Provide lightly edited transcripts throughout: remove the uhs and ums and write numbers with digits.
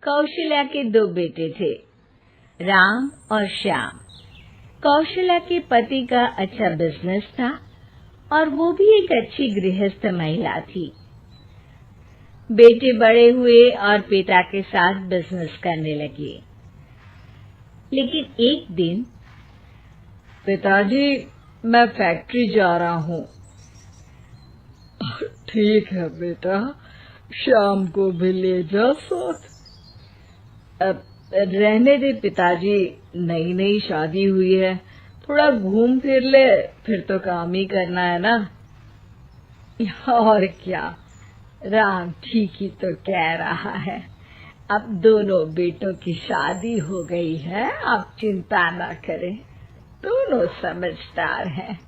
कौशल्या के 2 बेटे थे, राम और श्याम। कौशल्या के पति का अच्छा बिजनेस था और वो भी एक अच्छी गृहस्थ महिला थी। बेटे बड़े हुए और पिता के साथ बिजनेस करने लगे। लेकिन एक दिन, पिताजी, मैं फैक्ट्री जा रहा हूँ। ठीक है बेटा, शाम को भी ले जा साथ। रहने दे पिताजी, नई नई शादी हुई है, थोड़ा घूम फिर ले, फिर तो काम ही करना है ना। और क्या, राम ठीक ही तो कह रहा है। अब दोनों बेटों की शादी हो गई है, आप चिंता न करें, दोनों समझदार हैं।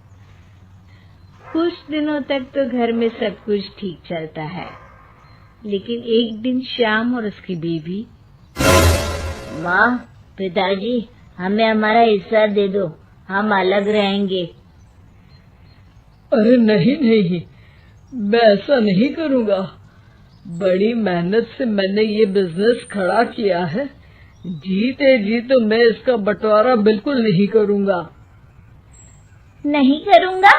कुछ दिनों तक तो घर में सब कुछ ठीक चलता है, लेकिन एक दिन श्याम और उसकी बीवी, माँ, पिताजी, हमें हमारा हिस्सा दे दो, हम अलग रहेंगे। अरे नहीं नहीं, मैं ऐसा नहीं करूँगा। बड़ी मेहनत से मैंने ये बिजनेस खड़ा किया है, जीते जी तो मैं इसका बंटवारा बिल्कुल नहीं करूँगा। नहीं करूँगा?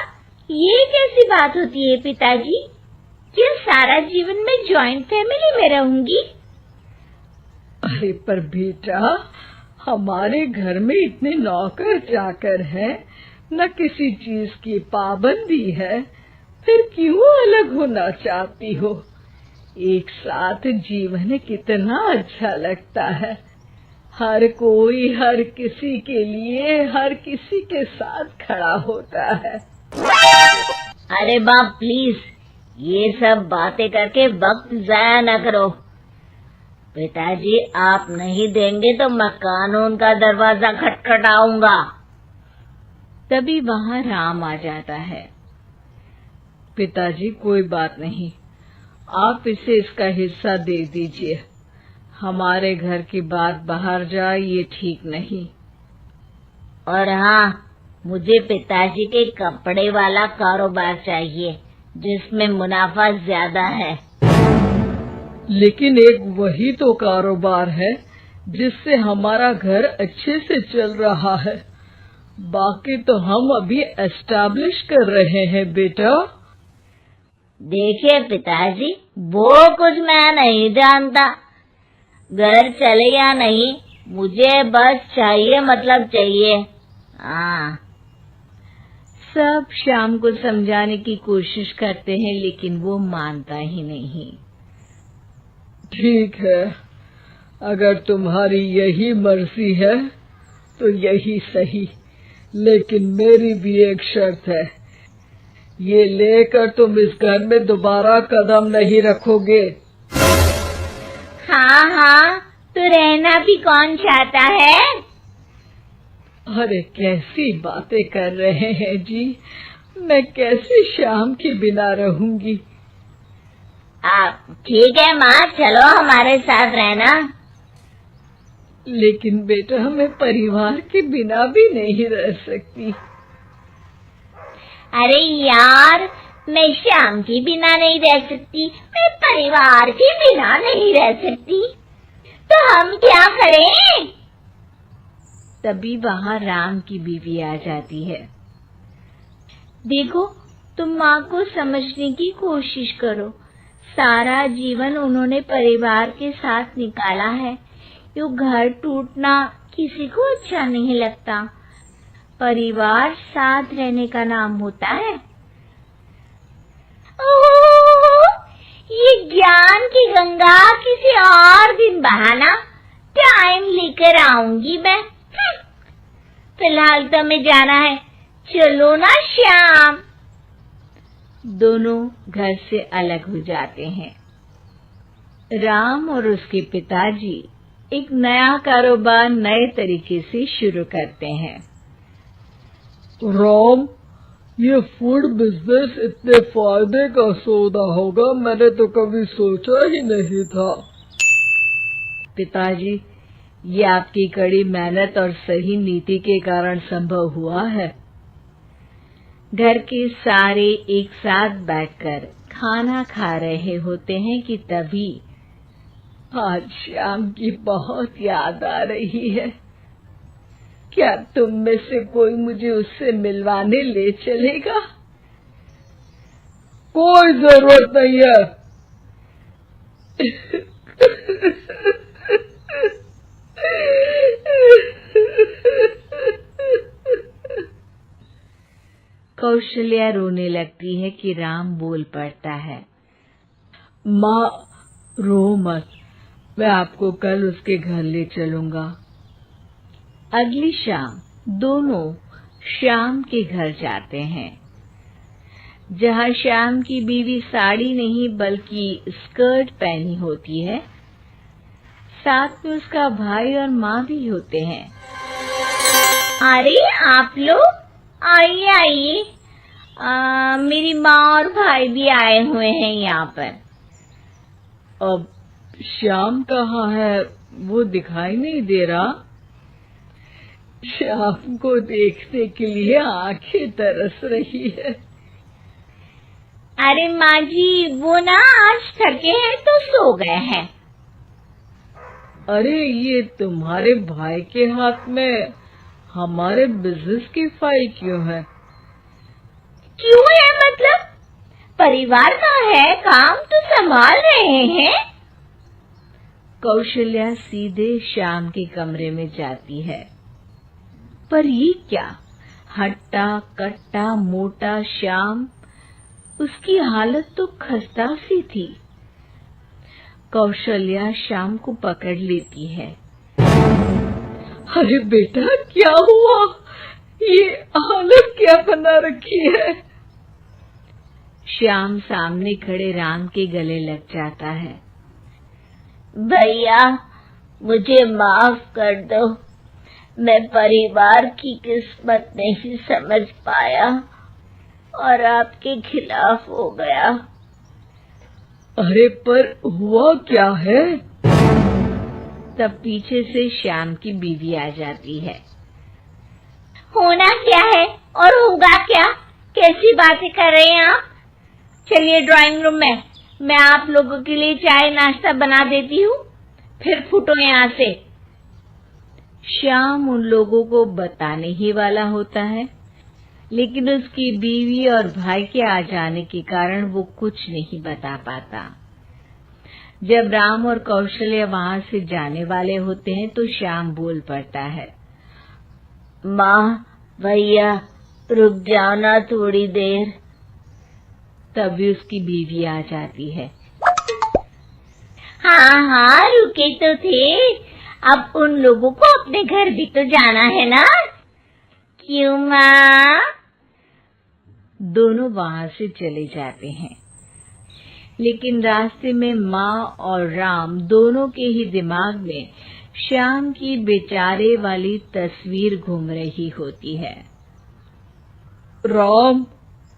ये कैसी बात होती है पिताजी? क्या सारा जीवन में जॉइंट फैमिली में रहूंगी? अरे पर बेटा, हमारे घर में इतने नौकर चाकर हैं, न किसी चीज की पाबंदी है, फिर क्यों अलग होना चाहती हो? एक साथ जीवन कितना अच्छा लगता है। हर कोई हर किसी के लिए, हर किसी के साथ खड़ा होता है। अरे बाप प्लीज, ये सब बातें करके वक्त जाया न करो। पिताजी, आप नहीं देंगे तो मैं कानून का दरवाजा खटखटाऊंगा। तभी वहाँ राम आ जाता है। पिताजी, कोई बात नहीं, आप इसे इसका हिस्सा दे दीजिए। हमारे घर की बात बाहर जाए, ये ठीक नहीं। और हाँ, मुझे पिताजी के कपड़े वाला कारोबार चाहिए, जिसमें मुनाफा ज्यादा है। लेकिन एक वही तो कारोबार है जिससे हमारा घर अच्छे से चल रहा है। बाकी तो हम अभी एस्टैब्लिश कर रहे हैं बेटा। देखिए पिताजी, वो कुछ मैं नहीं जानता। घर चले या नहीं, मुझे बस चाहिए मतलब चाहिए। हाँ। सब श्याम को समझाने की कोशिश करते हैं, लेकिन वो मानता ही नहीं। ठीक है, अगर तुम्हारी यही मर्जी है तो यही सही, लेकिन मेरी भी एक शर्त है। ये लेकर तुम इस घर में दोबारा कदम नहीं रखोगे। हाँ हाँ, तो रहना भी कौन चाहता है? अरे कैसी बातें कर रहे हैं जी, मैं कैसे श्याम के बिना रहूंगी। ठीक है माँ, चलो हमारे साथ रहना। लेकिन बेटा, मैं परिवार के बिना भी नहीं रह सकती। अरे यार, मैं श्याम के बिना नहीं रह सकती, मैं परिवार के बिना नहीं रह सकती, तो हम क्या करें? तभी वहाँ राम की बीवी आ जाती है। देखो, तुम माँ को समझने की कोशिश करो। सारा जीवन उन्होंने परिवार के साथ निकाला है। यो घर टूटना किसी को अच्छा नहीं लगता। परिवार साथ रहने का नाम होता है। ये ज्ञान की गंगा किसी और दिन बहाना, टाइम लेकर आऊंगी मैं। फिलहाल तो हमें जाना है, चलो ना श्याम। दोनों घर से अलग हो जाते हैं। राम और उसके पिताजी एक नया कारोबार नए तरीके से शुरू करते हैं। राम, ये फूड बिजनेस इतने फायदे का सौदा होगा, मैंने तो कभी सोचा ही नहीं था। पिताजी, ये आपकी कड़ी मेहनत और सही नीति के कारण संभव हुआ है। घर के सारे एक साथ बैठकर खाना खा रहे होते हैं कि तभी आज श्याम की बहुत याद आ रही है। क्या तुम में से कोई मुझे उससे मिलवाने ले चलेगा? कोई जरूरत नहीं है। कौशल्या रोने लगती है कि राम बोल पड़ता है। माँ, रो मत, मैं आपको कल उसके घर ले चलूंगा। अगली शाम दोनों श्याम के घर जाते हैं, जहाँ श्याम की बीवी साड़ी नहीं बल्कि स्कर्ट पहनी होती है। साथ में उसका भाई और माँ भी होते हैं। अरे आप लोग आइए आइए, मेरी माँ और भाई भी आए हुए हैं यहाँ पर। अब श्याम कहाँ है? वो दिखाई नहीं दे रहा। श्याम को देखने के लिए आंखें तरस रही है। अरे माँ जी, वो ना आज थके हैं तो सो गए हैं। अरे ये तुम्हारे भाई के हाथ में हमारे बिजनेस की फाइल क्यों है? क्यों है मतलब? परिवार का है, काम तो संभाल रहे हैं। कौशल्या सीधे श्याम के कमरे में जाती है। पर ये क्या, हट्टा कट्टा मोटा श्याम, उसकी हालत तो खस्ता सी थी। कौशल्या श्याम को पकड़ लेती है। अरे बेटा, क्या हुआ? ये हालत क्या बना रखी है? श्याम सामने खड़े राम के गले लग जाता है। भैया, मुझे माफ कर दो, मैं परिवार की किस्मत नहीं समझ पाया और आपके खिलाफ हो गया। अरे पर हुआ क्या है? तब पीछे से श्याम की बीवी आ जाती है। होना क्या है और होगा क्या? कैसी बातें कर रहे हैं आप? चलिए ड्राइंग रूम में, मैं आप लोगों के लिए चाय नाश्ता बना देती हूँ, फिर फुटो यहाँ से। श्याम उन लोगों को बताने ही वाला होता है, लेकिन उसकी बीवी और भाई के आ जाने के कारण वो कुछ नहीं बता पाता। जब राम और कौशल्या वहां से जाने वाले होते हैं तो श्याम बोल पड़ता है। माँ, भैया, रुक जाओ ना थोड़ी देर। तभी उसकी बीवी आ जाती है। हाँ हाँ, रुके तो थे, अब उन लोगों को अपने घर भी तो जाना है ना। क्यों माँ? दोनों वहां से चले जाते हैं, लेकिन रास्ते में माँ और राम दोनों के ही दिमाग में श्याम की बेचारे वाली तस्वीर घूम रही होती है। राम,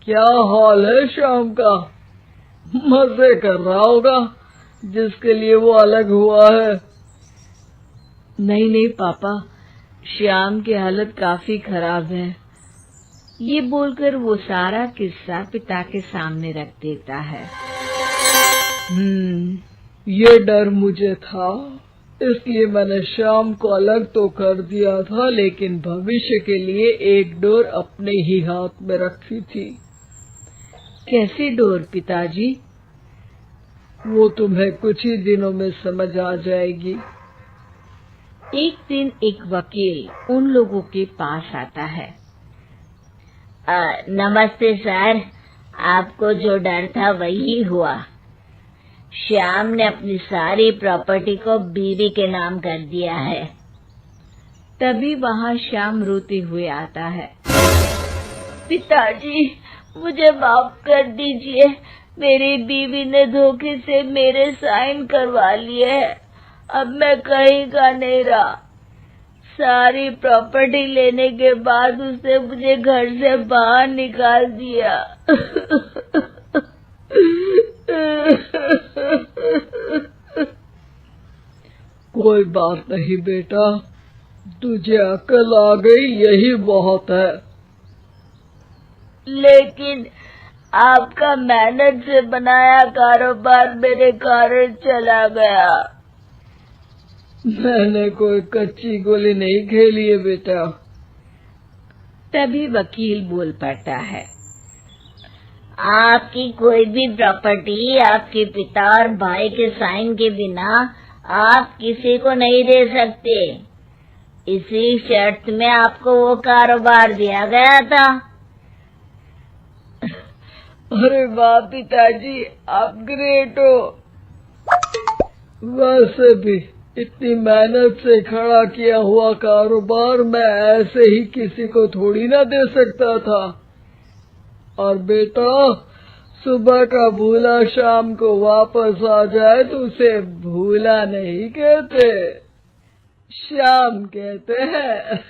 क्या हाल है श्याम का? मजे कर रहा होगा जिसके लिए वो अलग हुआ है। नहीं नहीं पापा, श्याम की हालत काफी खराब है। ये बोलकर वो सारा किस्सा पिता के सामने रख देता है। ये डर मुझे था, इसलिए मैंने श्याम को अलग तो कर दिया था, लेकिन भविष्य के लिए एक डोर अपने ही हाथ में रखी थी। कैसी डोर पिताजी? वो तुम्हें कुछ ही दिनों में समझ आ जाएगी। एक दिन एक वकील उन लोगों के पास आता है। नमस्ते सर, आपको जो डर था वही हुआ। श्याम ने अपनी सारी प्रॉपर्टी को बीवी के नाम कर दिया है। तभी वहाँ श्याम रोते हुए आता है। पिताजी, मुझे माफ कर दीजिए, मेरी बीवी ने धोखे से मेरे साइन करवा लिए हैं। अब मैं कहीं का नहीं रहा। सारी प्रॉपर्टी लेने के बाद उसने मुझे घर से बाहर निकाल दिया। कोई बात नहीं बेटा, तुझे अकल आ गई, यही बहुत है। लेकिन आपका मेहनत से बनाया कारोबार मेरे कारण चला गया। मैंने कोई कच्ची गोली नहीं खेली है बेटा। तभी वकील बोल पड़ता है, आपकी कोई भी प्रॉपर्टी आपके पिता और भाई के साइन के बिना आप किसी को नहीं दे सकते। इसी शर्त में आपको वो कारोबार दिया गया था। अरे वाह पिताजी, आप ग्रेट हो। वैसे भी इतनी मेहनत से खड़ा किया हुआ कारोबार मैं ऐसे ही किसी को थोड़ी ना दे सकता था। और बेटा, सुबह का भूला शाम को वापस आ जाए तो उसे भूला नहीं कहते, शाम कहते हैं।